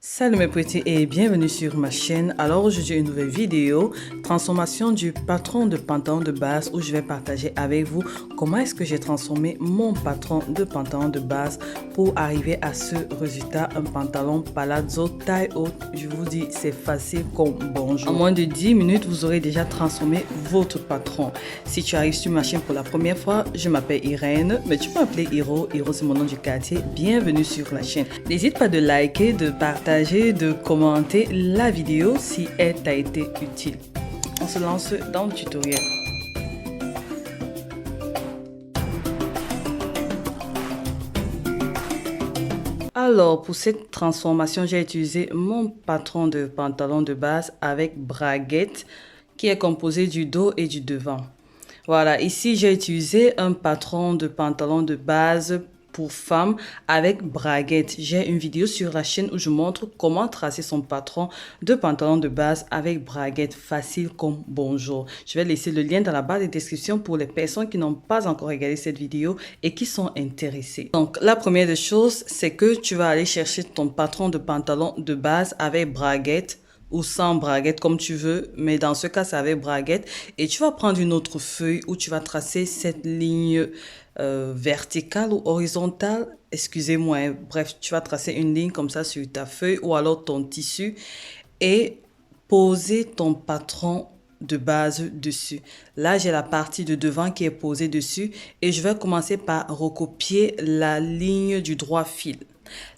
Salut mes petits et bienvenue sur ma chaîne. Alors aujourd'hui une nouvelle vidéo, transformation du patron de pantalon de base où je vais partager avec vous comment est-ce que j'ai transformé mon patron de pantalon de base pour arriver à ce résultat, un pantalon palazzo taille haute. Je vous dis c'est facile comme bonjour. En moins de 10 minutes vous aurez déjà transformé votre patron. Si tu arrives sur ma chaîne pour la première fois, je m'appelle Irène, mais tu peux m'appeler Hiro. Hiro c'est mon nom du quartier. Bienvenue sur la chaîne. N'hésite pas de liker, de partager, de commenter la vidéo si elle t'a été utile. On se lance dans le tutoriel. Alors, pour cette transformation, j'ai utilisé mon patron de pantalon de base avec braguette qui est composé du dos et du devant. Voilà, ici j'ai utilisé un patron de pantalon de base pour femme avec braguette. J'ai une vidéo sur la chaîne où je montre comment tracer son patron de pantalon de base avec braguette, facile comme bonjour. Je vais laisser le lien dans la barre de description pour les personnes qui n'ont pas encore regardé cette vidéo et qui sont intéressées. Donc la première des choses, c'est que tu vas aller chercher ton patron de pantalon de base avec braguette ou sans braguette comme tu veux, mais dans ce cas c'est avec braguette, et tu vas prendre une autre feuille où tu vas tracer cette ligne verticale ou horizontale, excusez-moi, hein. Bref, tu vas tracer une ligne comme ça sur ta feuille ou alors ton tissu et poser ton patron de base dessus. Là, j'ai la partie de devant qui est posée dessus et je vais commencer par recopier la ligne du droit fil.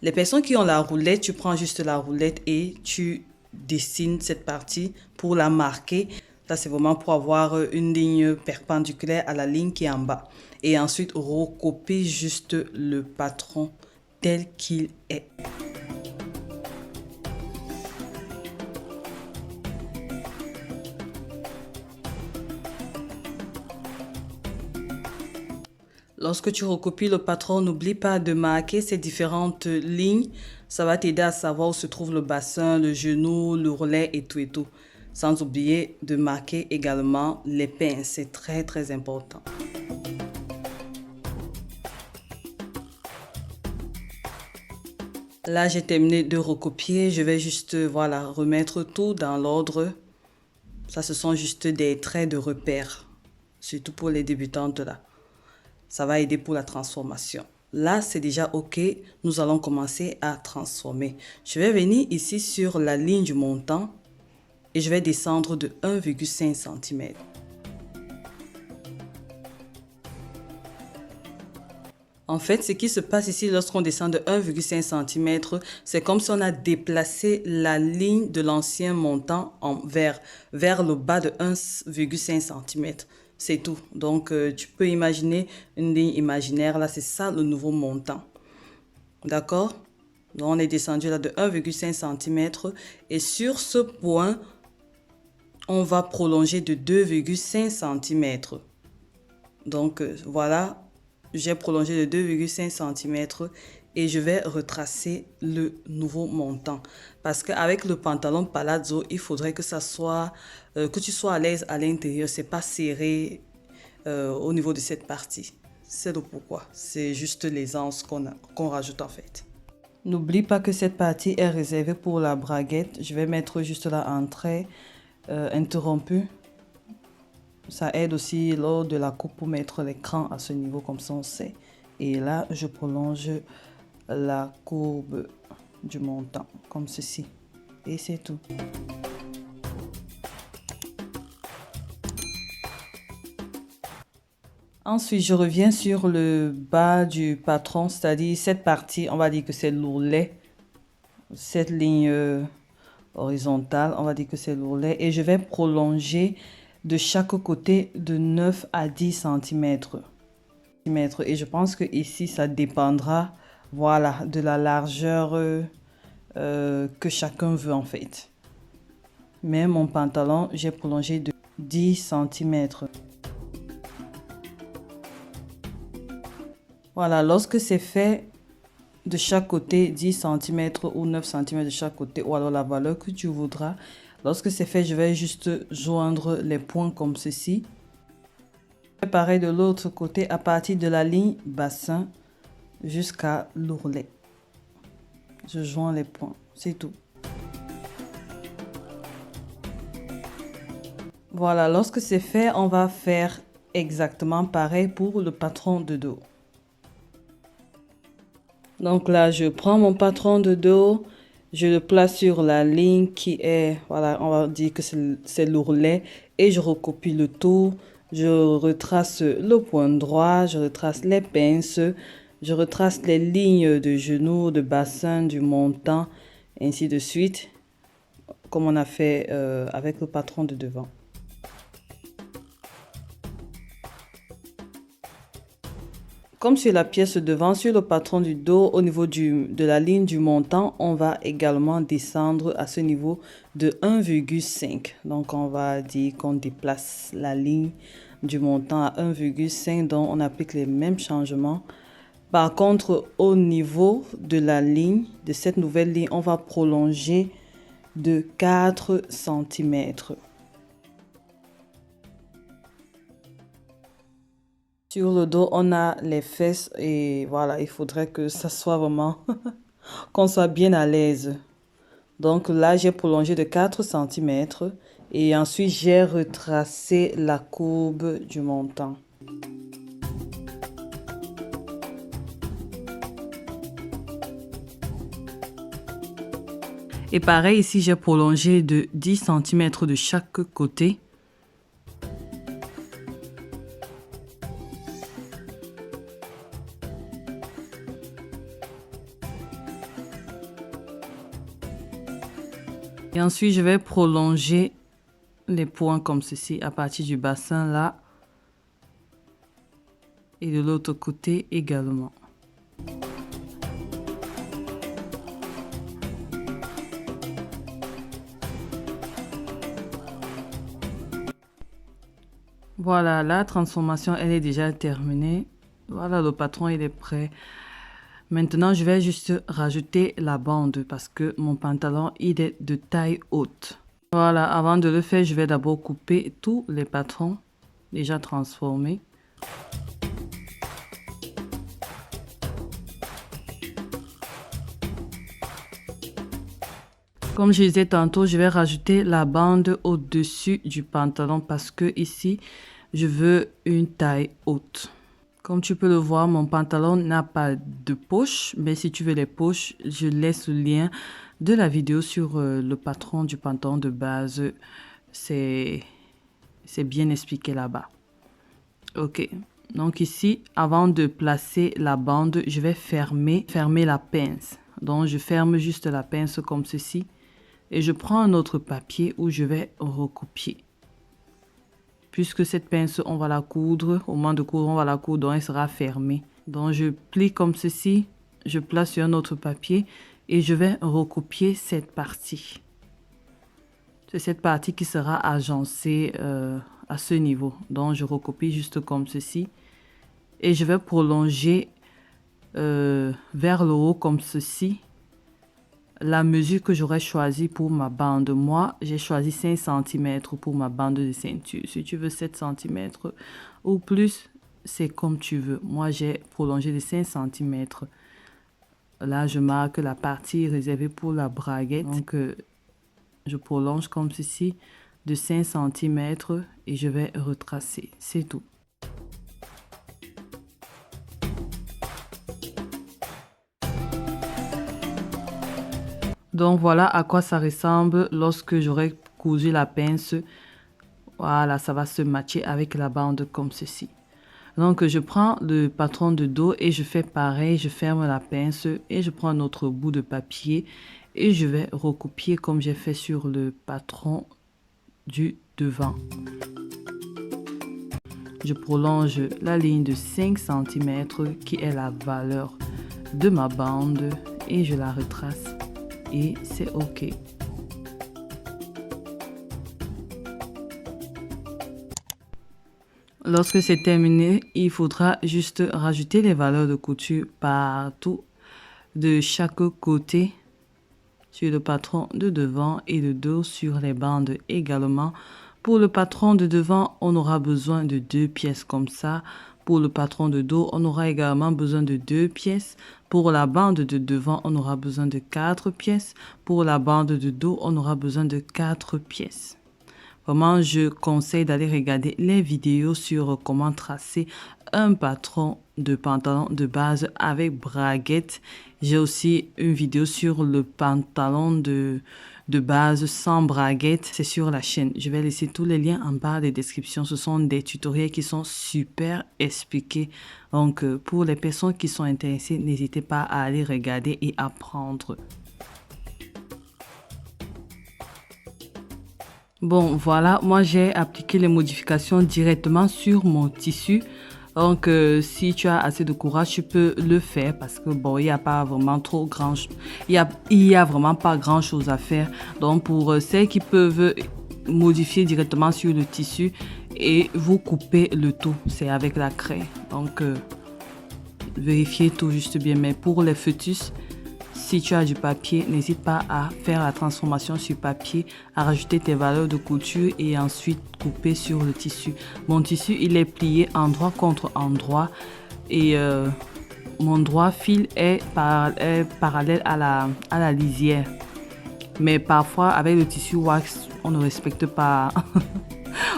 Les personnes qui ont la roulette, tu prends juste la roulette et tu dessines cette partie pour la marquer. Ça, c'est vraiment pour avoir une ligne perpendiculaire à la ligne qui est en bas. Et ensuite, recopier juste le patron tel qu'il est. Lorsque tu recopies le patron, n'oublie pas de marquer ces différentes lignes. Ça va t'aider à savoir où se trouve le bassin, le genou, le relais et tout et tout. Sans oublier de marquer également les pinces. C'est très très important. Là, j'ai terminé de recopier. Je vais juste, voilà, remettre tout dans l'ordre. Ça, ce sont juste des traits de repère. Surtout pour les débutantes là. Ça va aider pour la transformation. Là, c'est déjà OK. Nous allons commencer à transformer. Je vais venir ici sur la ligne du montant et je vais descendre de 1,5 cm. En fait, ce qui se passe ici lorsqu'on descend de 1,5 cm, c'est comme si on a déplacé la ligne de l'ancien montant vers le bas de 1,5 cm. C'est tout. Donc, tu peux imaginer une ligne imaginaire. Là, c'est ça le nouveau montant. D'accord? Donc, on est descendu là de 1,5 cm. Et sur ce point, on va prolonger de 2,5 cm. Donc, voilà. J'ai prolongé de 2,5 cm et je vais retracer le nouveau montant. Parce qu'avec le pantalon palazzo, il faudrait que ça soit, que tu sois à l'aise à l'intérieur. C'est pas serré au niveau de cette partie. C'est le pourquoi. C'est juste l'aisance qu'on rajoute en fait. N'oublie pas que cette partie est réservée pour la braguette. Je vais mettre juste là un trait interrompu. Ça aide aussi lors de la coupe pour mettre l'écran à ce niveau comme ça on sait. Et là, je prolonge la courbe du montant comme ceci. Et c'est tout. Ensuite, je reviens sur le bas du patron, c'est-à-dire cette partie, on va dire que c'est l'ourlet. Cette ligne horizontale, on va dire que c'est l'ourlet. Et je vais prolonger de chaque côté de 9 à 10 cm. Et je pense que ici, ça dépendra, voilà, de la largeur que chacun veut en fait. Mais mon pantalon, j'ai prolongé de 10 cm. Voilà, lorsque c'est fait de chaque côté, 10 cm ou 9 cm de chaque côté, ou alors la valeur que tu voudras. Lorsque c'est fait, je vais juste joindre les points comme ceci. Pareil de l'autre côté à partir de la ligne bassin jusqu'à l'ourlet. Je joins les points. C'est tout. Voilà, lorsque c'est fait, on va faire exactement pareil pour le patron de dos. Donc là, je prends mon patron de dos, je le place sur la ligne qui est, voilà, on va dire que c'est l'ourlet et je recopie le tout. Je retrace le point droit, je retrace les pinces, je retrace les lignes de genoux, de bassin, du montant, ainsi de suite, comme on a fait avec le patron de devant. Comme sur la pièce devant, sur le patron du dos, au niveau de la ligne du montant, on va également descendre à ce niveau de 1,5. Donc, on va dire qu'on déplace la ligne du montant à 1,5, donc on applique les mêmes changements. Par contre, au niveau de la ligne, de cette nouvelle ligne, on va prolonger de 4 cm. Sur le dos, on a les fesses et voilà, il faudrait que ça soit vraiment, qu'on soit bien à l'aise. Donc là, j'ai prolongé de 4 cm et ensuite j'ai retracé la courbe du montant. Et pareil, ici, j'ai prolongé de 10 cm de chaque côté. Et ensuite, je vais prolonger les points comme ceci à partir du bassin là. Et de l'autre côté également. Voilà, la transformation, elle est déjà terminée. Voilà, le patron, il est prêt. Maintenant, je vais juste rajouter la bande parce que mon pantalon, il est de taille haute. Voilà, avant de le faire, je vais d'abord couper tous les patrons déjà transformés. Comme je disais tantôt, je vais rajouter la bande au-dessus du pantalon parce que ici, je veux une taille haute. Comme tu peux le voir, mon pantalon n'a pas de poche, mais si tu veux les poches, je laisse le lien de la vidéo sur le patron du pantalon de base. C'est bien expliqué là-bas. Ok, donc ici, avant de placer la bande, je vais fermer la pince. Donc, je ferme juste la pince comme ceci et je prends un autre papier où je vais recopier. Puisque cette pince, on va la coudre. Au moment de coudre, on va la coudre, donc elle sera fermée. Donc, je plie comme ceci. Je place sur un autre papier et je vais recopier cette partie. C'est cette partie qui sera agencée à ce niveau. Donc, je recopie juste comme ceci. Et je vais prolonger vers le haut comme ceci. La mesure que j'aurais choisie pour ma bande, moi, j'ai choisi 5 cm pour ma bande de ceinture. Si tu veux 7 cm ou plus, c'est comme tu veux. Moi, j'ai prolongé de 5 cm. Là, je marque la partie réservée pour la braguette. Donc, je prolonge comme ceci de 5 cm et je vais retracer. C'est tout. Donc voilà à quoi ça ressemble lorsque j'aurai cousu la pince. Voilà, ça va se matcher avec la bande comme ceci. Donc je prends le patron de dos et je fais pareil, je ferme la pince et je prends un autre bout de papier et je vais recopier comme j'ai fait sur le patron du devant. Je prolonge la ligne de 5 cm qui est la valeur de ma bande et je la retrace. Et c'est OK. Lorsque c'est terminé, il faudra juste rajouter les valeurs de couture partout de chaque côté sur le patron de devant et de dos sur les bandes également. Pour le patron de devant, on aura besoin de 2 pièces comme ça Pour le patron de dos, on aura également besoin de 2 pièces. Pour la bande de devant, on aura besoin de 4 pièces. Pour la bande de dos, on aura besoin de 4 pièces. Vraiment, je conseille d'aller regarder les vidéos sur comment tracer un patron de pantalon de base avec braguette. J'ai aussi une vidéo sur le pantalon de base sans braguette. C'est sur la chaîne. Je vais laisser tous les liens en barre de description. Ce sont des tutoriels qui sont super expliqués. Donc, pour les personnes qui sont intéressées, n'hésitez pas à aller regarder et apprendre. Bon, voilà, moi j'ai appliqué les modifications directement sur mon tissu. Donc, si tu as assez de courage, tu peux le faire parce que bon, il n'y a pas vraiment trop grand, il y a vraiment pas grand chose à faire. Donc, pour celles qui peuvent modifier directement sur le tissu et vous couper le tout, c'est avec la craie. Donc, vérifiez tout juste bien. Mais pour les fœtus, si tu as du papier, n'hésite pas à faire la transformation sur papier, à rajouter tes valeurs de couture et ensuite couper sur le tissu. Mon tissu, il est plié endroit contre endroit et mon droit fil est parallèle à la lisière. Mais parfois, avec le tissu wax, on ne respecte pas...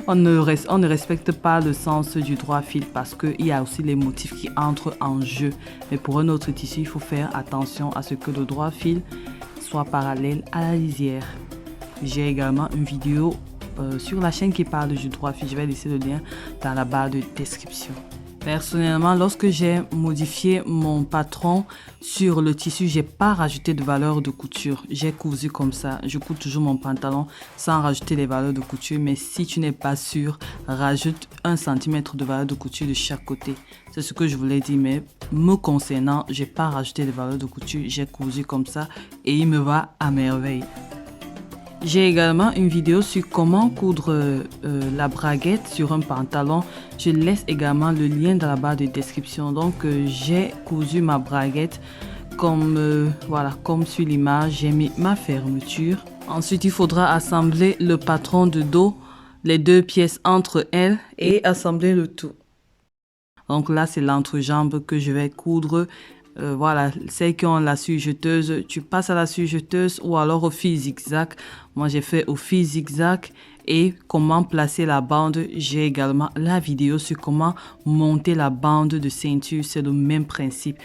On ne respecte pas le sens du droit fil parce qu'il y a aussi les motifs qui entrent en jeu. Mais pour un autre tissu, il faut faire attention à ce que le droit fil soit parallèle à la lisière. J'ai également une vidéo sur la chaîne qui parle du droit fil. Je vais laisser le lien dans la barre de description. Personnellement, lorsque j'ai modifié mon patron sur le tissu, j'ai pas rajouté de valeur de couture. J'ai cousu comme ça. Je couds toujours mon pantalon sans rajouter les valeurs de couture. Mais si tu n'es pas sûr, rajoute 1 cm de valeur de couture de chaque côté. C'est ce que je voulais dire. Mais me concernant, j'ai pas rajouté de valeur de couture. J'ai cousu comme ça et il me va à merveille. J'ai également une vidéo sur comment coudre la braguette sur un pantalon. Je laisse également le lien dans la barre de description. Donc, j'ai cousu ma braguette comme, voilà, comme sur l'image. J'ai mis ma fermeture. Ensuite, il faudra assembler le patron de dos, les 2 pièces entre elles et assembler le tout. Donc là, c'est l'entrejambe que je vais coudre. Voilà, celles qui ont la sujeteuse, tu passes à la sujeteuse ou alors au fil zigzag. Moi, j'ai fait au fil zigzag. Et comment placer la bande, j'ai également la vidéo sur comment monter la bande de ceinture. C'est le même principe.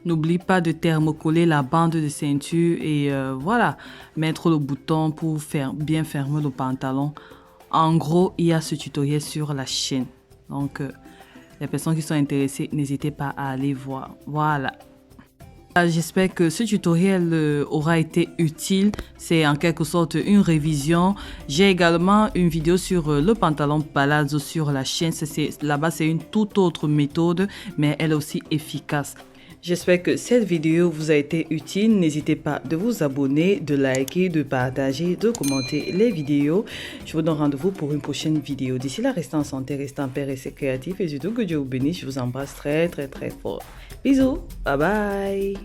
N'oublie pas de thermocoller la bande de ceinture et voilà, mettre le bouton pour bien fermer le pantalon. En gros, il y a ce tutoriel sur la chaîne. Donc, les personnes qui sont intéressées, n'hésitez pas à aller voir. Voilà. J'espère que ce tutoriel aura été utile. C'est en quelque sorte une révision. J'ai également une vidéo sur le pantalon palazzo sur la chaîne. Là-bas, c'est une toute autre méthode, mais elle est aussi efficace. J'espère que cette vidéo vous a été utile. N'hésitez pas de vous abonner, de liker, de partager, de commenter les vidéos. Je vous donne rendez-vous pour une prochaine vidéo. D'ici là, restez en santé, restez en paix, restez créatifs et surtout que Dieu vous bénisse. Je vous embrasse très très très fort. Bisous, bye bye.